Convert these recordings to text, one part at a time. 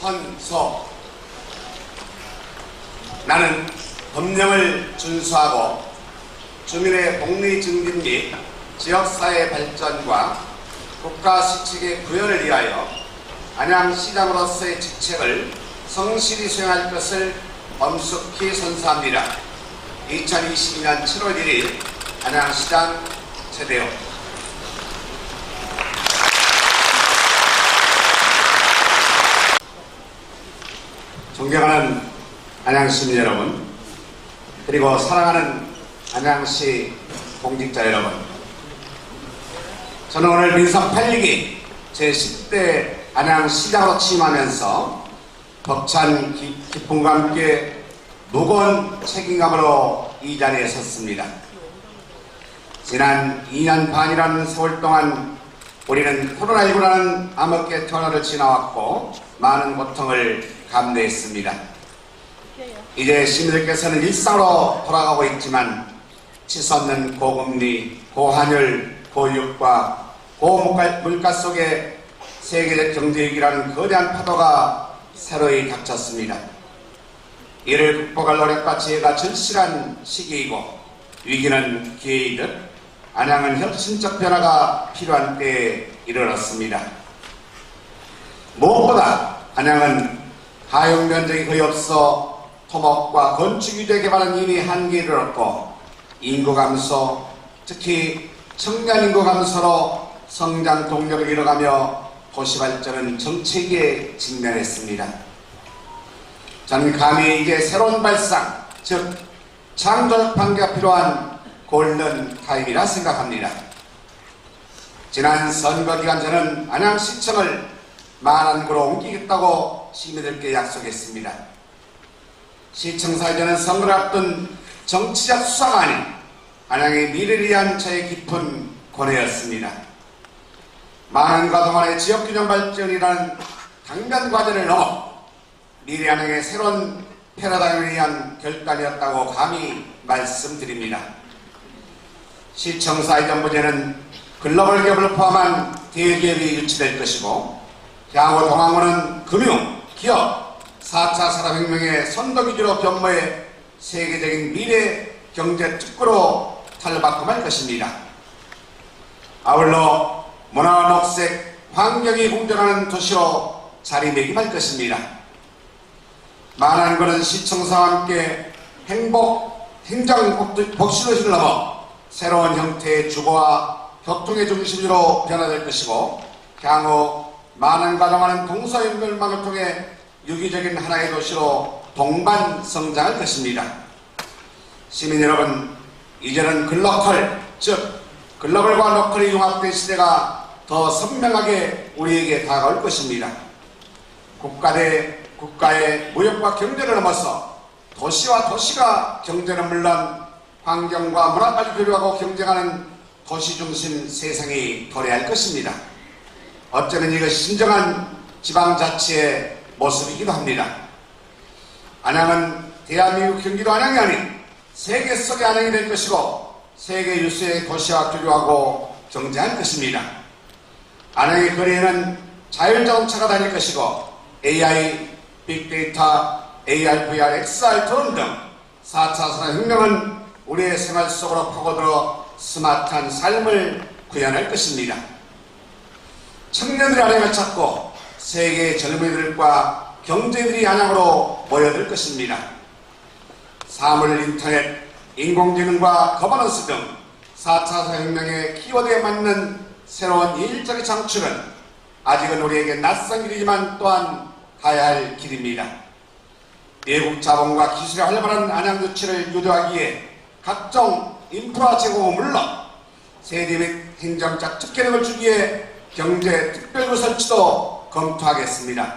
헌소. 나는 법령을 준수하고 주민의 복리 증진 및 지역사회 발전과 국가 시책의 구현을 위하여 안양시장으로서의 직책을 성실히 수행할 것을 엄숙히 선서합니다. 2022년 7월 1일 안양시장 최대호. 존경하는 안양시민 여러분, 그리고 사랑하는 안양시 공직자 여러분, 저는 오늘 민선 8.2기 제10대 안양시장으로 취임하면서 벅찬 기쁨과 함께 무거운 책임감으로 이 자리에 섰습니다. 지난 2년 반이라는 세월 동안 우리는 코로나19라는 암흑의 터널을 지나왔고 많은 고통을 감내했습니다. 이제 시민들께서는 일상으로 돌아가고 있지만 치솟는 고금리, 고환율, 고유가, 고물가 속에 세계적 경제위기라는 거대한 파도가 새로이 닥쳤습니다. 이를 극복할 노력과 지혜가 절실한 시기이고 위기는 기회이듯 안양은 혁신적 변화가 필요한 때에 이르렀습니다. 무엇보다 안양은 하용 면적이 거의 없어 토목과 건축 유제 개발은 이미 한계에 이르렀고 인구 감소, 특히 청년 인구 감소로 성장 동력을 잃어가며 도시 발전은 정체기에 직면했습니다. 저는 감히 이제 새로운 발상, 즉 창조적 판계가 필요한 골든 타임이라 생각합니다. 지난 선거 기간 저는 안양시청을 만안구로 옮기겠다고 시민들께 약속했습니다. 시청사에 저는 선거를 앞둔 정치적 수사가 아닌 안양의 미래를 위한 저의 깊은 고뇌였습니다. 만안과 동안의 지역균형 발전이라는 당면 과제를 넘어 미래 안양의 새로운 패러다임을 위한 결단이었다고 감히 말씀드립니다. 시청사의 전부제는 글로벌 기업을 포함한 대기업이 유치될 것이고 향후 동항구는 금융, 기업, 4차 산업혁명의 선도기지로 변모해 세계적인 미래 경제 특구로 탈바꿈할 것입니다. 아울러 문화, 녹색, 환경이 공존하는 도시로 자리매김할 것입니다. 만안구는 시청사와 함께 행복, 행정 복지도시를 넘어 새로운 형태의 주거와 교통의 중심지로 변화될 것이고 향후 만안과 동안은 동서연결망을 통해 유기적인 하나의 도시로 동반 성장할 것입니다. 시민 여러분, 이제는 글로컬, 즉 글로벌과 로컬이 융합된 시대가 더 선명하게 우리에게 다가올 것입니다. 국가 대 국가의 무역과 경제를 넘어서 도시와 도시가 경제는 물론 환경과 문화까지 교류하고 경쟁하는 도시 중심 세상이 도래할 것입니다. 어쩌면 이것이 진정한 지방자치의 모습이기도 합니다. 안양은 대한민국 경기도 안양이 아닌 세계 속의 안양이 될 것이고 세계 유수의 도시와 교류하고 경쟁할 것입니다. 안양의 거리에는 자율자동차가 다닐 것이고 AI, 빅데이터, AR, VR, XR 드론 등 4차 산업혁명은 우리의 생활 속으로 파고들어 스마트한 삶을 구현할 것입니다. 청년들이 안양을 찾고 세계의 젊은이들과 경제인들이 안양으로 모여들 것입니다. 사물, 인터넷, 인공지능과 거버넌스 등 4차 산업혁명의 키워드에 맞는 새로운 일자리 창출은 아직은 우리에게 낯선 길이지만 또한 가야 할 길입니다. 외국 자본과 기술의 활발한 안양 유치를 유도하기 위해 각종 인프라 제공은 물론 세대 및 행정적 특혜력을 주기 위해 경제 특별부 설치도 검토하겠습니다.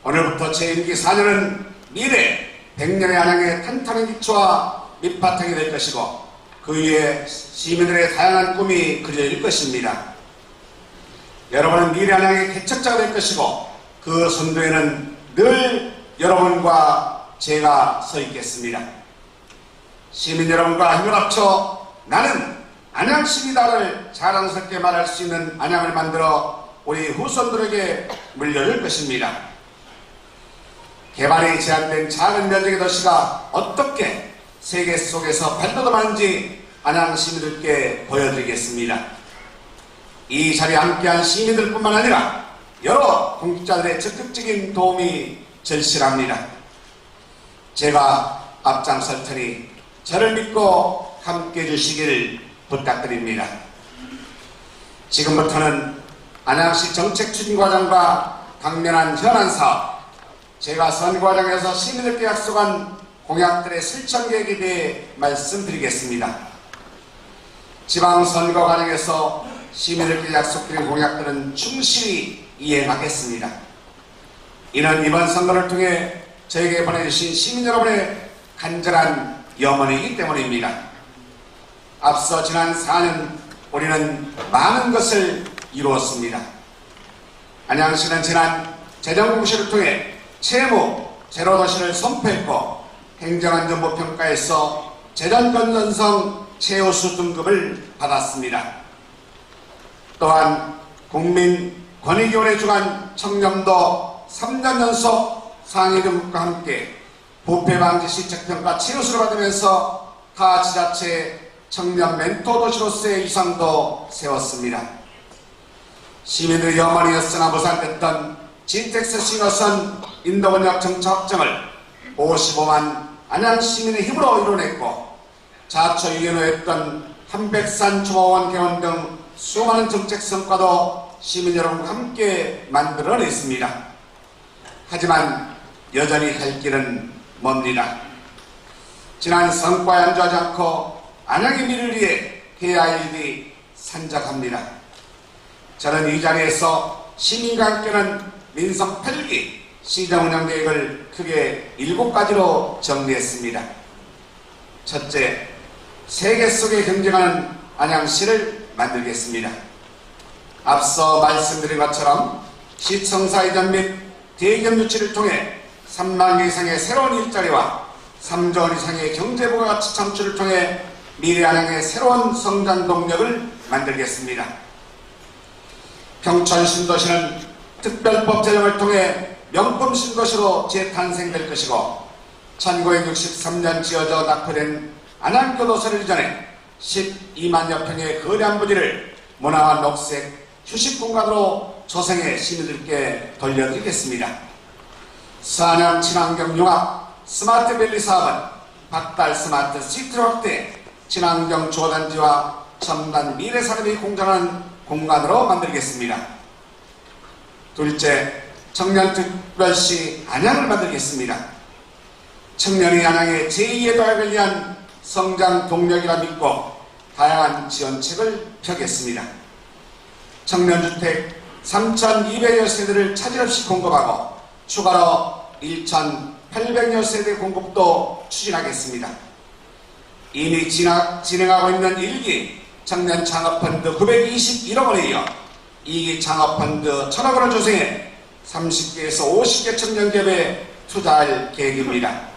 오늘부터 제 임기 4년은 미래 100년의 안양의 탄탄한 기초와 밑바탕이 될 것이고 그 위에 시민들의 다양한 꿈이 그려질 것입니다. 여러분은 미래 안양의 개척자가 될 것이고 그 선두에는 늘 여러분과 제가 서 있겠습니다. 시민 여러분과 힘을 합쳐 나는 안양시민이다를 자랑스럽게 말할 수 있는 안양을 만들어 우리 후손들에게 물려줄 것입니다. 개발이 제한된 작은 면적의 도시가 어떻게 세계 속에서 발돋움하는지 안양 시민들께 보여드리겠습니다. 이 자리에 함께한 시민들뿐만 아니라 여러 공직자들의 적극적인 도움이 절실합니다. 제가 앞장설 테니 저를 믿고 함께해 주시길 부탁드립니다. 지금부터는 안양시 정책추진과정과 당면한 현안 사업, 제가 선거과정에서 시민들께 약속한 공약들의 실천 계획에 대해 말씀드리겠습니다. 지방선거 과정에서 시민들께 약속드린 공약들은 충실히 이행하겠습니다. 이는 이번 선거를 통해 저에게 보내주신 시민 여러분의 간절한 염원이기 때문입니다. 앞서 지난 4년 우리는 많은 것을 이루었습니다. 안양시는 지난 재정공시를 통해 채무 제로도시를 선포했고 행정안전부평가에서 재정건전성 최우수 등급을 받았습니다. 또한 국민권익위원회 주관 청렴도 3년 연속 상위 등급과 함께 부패방지 시책평가 최우수를 받으면서 타 지자체 청년 멘토 도시로서의 위상도 세웠습니다. 시민들의 염원이었으나 무산됐던 GTX 신호선 인도권역 정차 확정을 55만 안양 시민의 힘으로 이뤄냈고 자초유연호했던 한백산 주보원 개원 등 수많은 정책 성과도 시민 여러분과 함께 만들어냈습니다. 하지만 여전히 갈 길은 멉니다. 지난 성과에 안주하지 않고 안양의 미래를 위해 해야 할 일이 산적합니다. 저는 이 자리에서 시민과 함께는 민성 8기 시정 운영 계획을 크게 7가지로 정리했습니다. 첫째, 세계 속에 경쟁하는 안양시를 만들겠습니다. 앞서 말씀드린 것처럼 시청사 이전 및 대기업 유치를 통해 3만 개 이상의 새로운 일자리와 3조 원 이상의 경제부가가치 창출을 통해 미래 안양의 새로운 성장 동력을 만들겠습니다. 평촌 신도시는 특별법 제정을 통해 명품 신도시로 재탄생될 것이고 1963년 지어져 낙후된 안양교도소를 이전해 12만여 평의 거대한 부지를 문화와 녹색 휴식공간으로 조성해 시민들께 돌려드리겠습니다. 서안양 친환경 융합 스마트밸리 사업은 박달 스마트 시티 확대 친환경 주거단지와 첨단 미래산업이 공존하는 공간으로 만들겠습니다. 둘째, 청년특별시 안양을 만들겠습니다. 청년이 안양의 제2의 도약을 위한 성장 동력이라 믿고 다양한 지원책을 펴겠습니다. 청년주택 3,200여 세대를 차질 없이 공급하고 추가로 1,800여 세대 공급도 추진하겠습니다. 이미 진행하고 있는 1기 청년 창업펀드 921억 원에 이어 2기 창업펀드 1,000억 원을 조성해 30개에서 50개 청년기업에 투자할 계획입니다.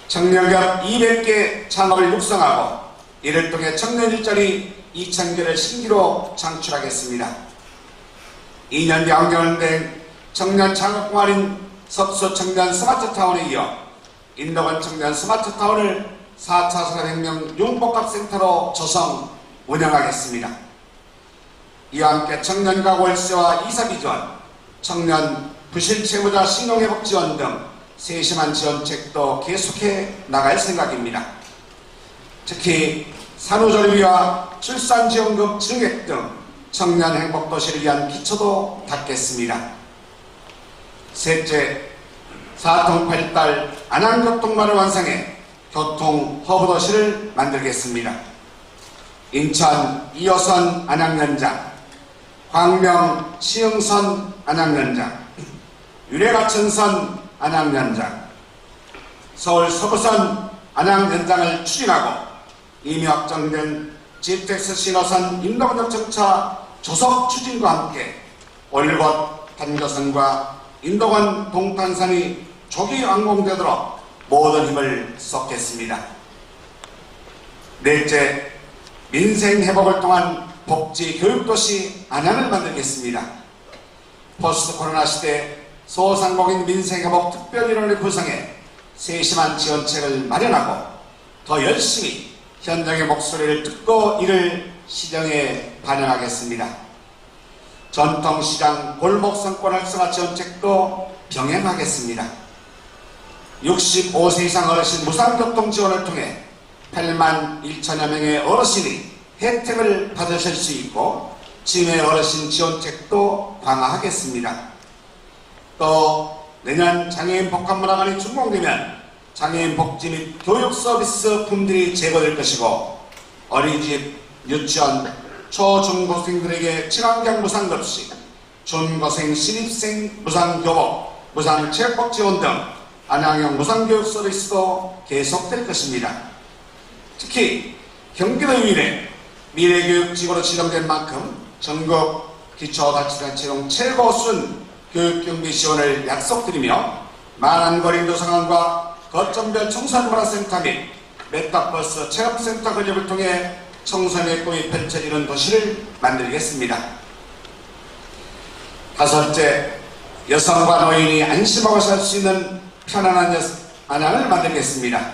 청년기업 200개 창업을 육성하고 이를 통해 청년 일자리 2,000개를 신규로 창출하겠습니다. 2년 뒤 환경은행 청년 창업공활인 석수 청년 스마트타운에 이어 인덕원 청년 스마트타운을 4차 산업혁명 융복합센터로 조성 운영하겠습니다. 이와 함께 청년 가구 월세와 이사비 지원, 청년 부실 채무자 신용회복 지원 등 세심한 지원책도 계속해 나갈 생각입니다. 특히 산후조리비와 출산지원금 증액 등 청년 행복도시를 위한 기초도 닦겠습니다. 셋째, 4통팔달 안양교통만을 완성해 교통 허브도시를 만들겠습니다. 인천 2호선 안양연장, 광명 시흥선 안양연장, 유래가천선 안양연장, 서울 서부선 안양연장을 추진하고 이미 확정된 GTX 신호선 인도권역 정차 조속 추진과 함께 올곧 단교선과 인도권 동탄선이 조기 완공되도록 모든 힘을 쏟겠습니다. 넷째, 민생 회복을 통한 복지 교육도시 안양을 만들겠습니다. 포스트 코로나 시대 소상공인 민생회복 특별위원회를 구성해 세심한 지원책을 마련하고 더 열심히 현장의 목소리를 듣고 이를 시정에 반영하겠습니다. 전통시장 골목상권 활성화 지원책도 병행하겠습니다. 65세 이상 어르신 무상교통 지원을 통해 8만 1천여 명의 어르신이 혜택을 받으실 수 있고 치매 어르신 지원책도 강화하겠습니다. 또 내년 장애인 복합문화관이 준공되면 장애인 복지 및 교육 서비스 품들이 제공될 것이고 어린이집, 유치원, 초중고생들에게 친환경 무상급식, 중고생, 신입생 무상교복, 무상체육복 지원 등 안양형 무상교육 서비스도 계속될 것입니다. 특히 경기도 유일의 미래교육지구로 지정된 만큼 전국 기초자치단체용 최고 수준 교육경비 지원을 약속드리며 만안거리 상황과 거점별 청소년문화센터 및 메타버스 체험센터 건립을 통해 청소년의 꿈이 펼쳐지는 도시를 만들겠습니다. 다섯째, 여성과 노인이 안심하고 살 수 있는 편안한 안양을 만들겠습니다.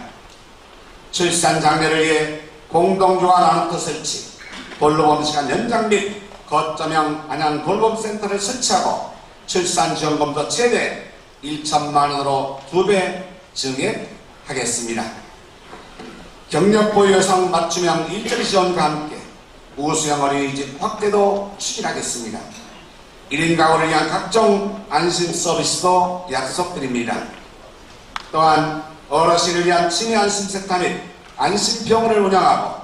출산 장려를 위해 공동조화 나눔터 설치, 돌봄 시간 연장 및 거점형 안양 돌봄센터를 설치하고 출산지원금도 최대 1천만 원으로 2배 증액하겠습니다. 경력보유 여성 맞춤형 일자리 지원과 함께 우수형 어린이집 확대도 추진하겠습니다. 1인 가구를 위한 각종 안심 서비스도 약속드립니다. 또한 어르신을 위한 치매 안심센터 및 안심병원을 운영하고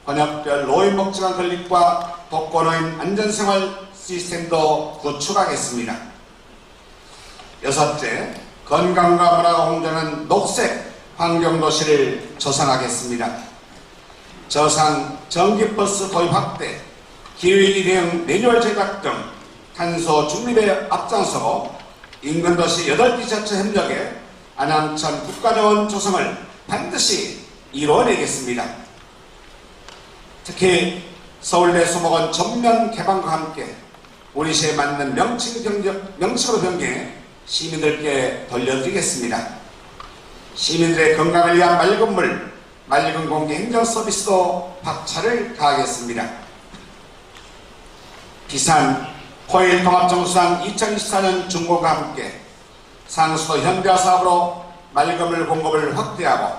번역별 노인복지관 건립과 독거노인 안전생활 시스템도 구축하겠습니다. 여섯째, 건강과 문화가 공존하는 녹색 환경도시를 조성하겠습니다. 저상 전기버스 도입 확대, 기후위기 대응 매뉴얼 제작 등 탄소 중립에 앞장서고 인근도시 8기 자체 협력에 안양천 국가정원 조성을 반드시 이루어내겠습니다. 특히 서울대 수목원 전면 개방과 함께 우리 시에 맞는 명칭으로 변경해 시민들께 돌려드리겠습니다. 시민들의 건강을 위한 맑은 물, 맑은 공기 행정 서비스도 박차를 가하겠습니다. 비산 포일 통합정수상 2024년 준공과 함께 상수도 현대화 사업으로 맑은 물 공급을 확대하고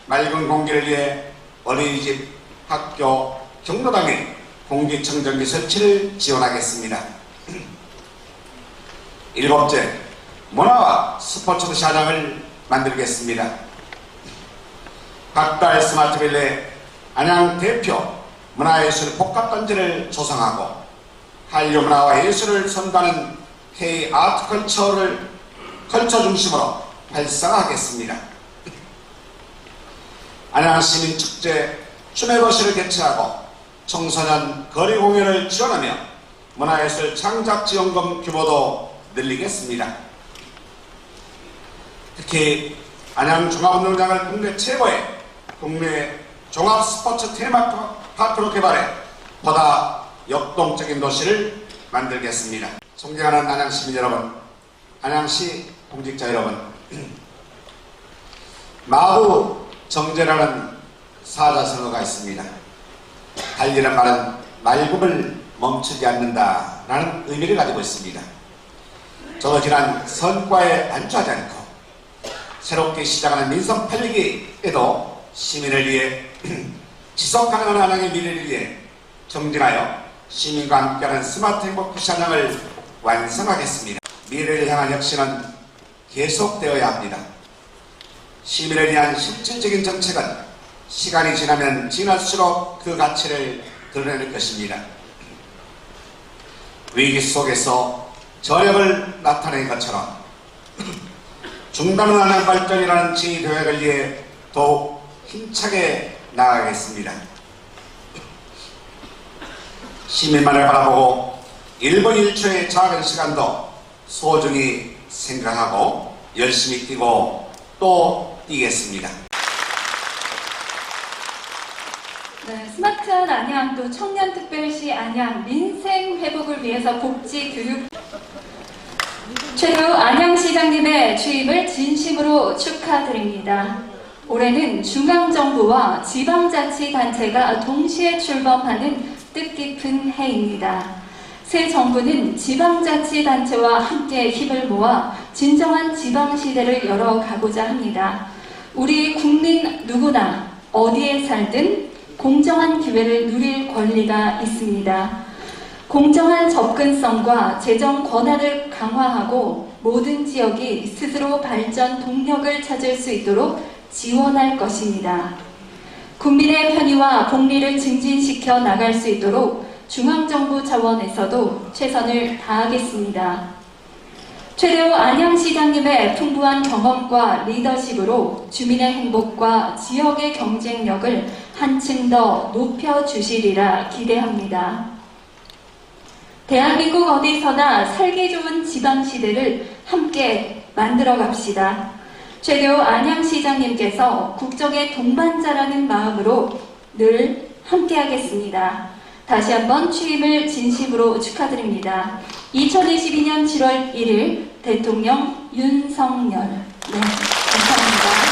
맑은 공기를 위해 어린이집, 학교, 경로당에 공기청정기 설치를 지원하겠습니다. 일곱째, 문화와 스포츠 도시 안양을 만들겠습니다. 박달 스마트밸리 안양 대표 문화예술 복합단지를 조성하고 한류 문화와 예술을 선도하는 K-아트컬처 중심으로 활성화하겠습니다. 안양시민축제 춤의도시를 개최하고 청소년 거리공연을 지원하며 문화예술 창작지원금 규모도 늘리겠습니다. 특히 안양종합운동장을 국내 최고의 국내 종합스포츠 테마파크로 개발해 보다 역동적인 도시를 만들겠습니다. 존경하는 안양시민 여러분, 안양시 공직자 여러분, 마구 정제라는 사자성어가 있습니다. 달리는 말은 맑음을 멈추지 않는다라는 의미를 가지고 있습니다. 저도 지난 선과에 안주하지 않고 새롭게 시작하는 민선 8기에도 시민을 위해 지속가능한 안양의 미래를 위해 정진하여 시민과 함께하는 스마트 행복도시 안양을 완성하겠습니다. 미래를 향한 혁신은 계속되어야 합니다. 시민을 위한 실질적인 정책은 시간이 지나면 지날수록 그 가치를 드러낼 것입니다. 위기 속에서 저력을 나타낸 것처럼 중단은 안양 발전이라는 제2계획을 위해 더욱 힘차게 나아가겠습니다. 시민만을 바라보고 1분 1초의 작은 시간도 소중히 생각하고 열심히 뛰고 또 뛰겠습니다. 네, 스마트한 안양 또 청년특별시 안양 민생 회복을 위해서 복지 교육 최대우 안양시장님의 취임을 진심으로 축하드립니다. 올해는 중앙정부와 지방자치단체가 동시에 출범하는 뜻깊은 해입니다. 새 정부는 지방자치단체와 함께 힘을 모아 진정한 지방시대를 열어가고자 합니다. 우리 국민 누구나 어디에 살든 공정한 기회를 누릴 권리가 있습니다. 공정한 접근성과 재정 권한을 강화하고 모든 지역이 스스로 발전 동력을 찾을 수 있도록 지원할 것입니다. 국민의 편의와 복리를 증진시켜 나갈 수 있도록 중앙정부 차원에서도 최선을 다하겠습니다. 최대우 안양시장님의 풍부한 경험과 리더십으로 주민의 행복과 지역의 경쟁력을 한층 더 높여주시리라 기대합니다. 대한민국 어디서나 살기 좋은 지방시대를 함께 만들어 갑시다. 최대우 안양시장님께서 국정의 동반자라는 마음으로 늘 함께하겠습니다. 다시 한번 취임을 진심으로 축하드립니다. 2022년 7월 1일 대통령 윤석열. 네, 감사합니다.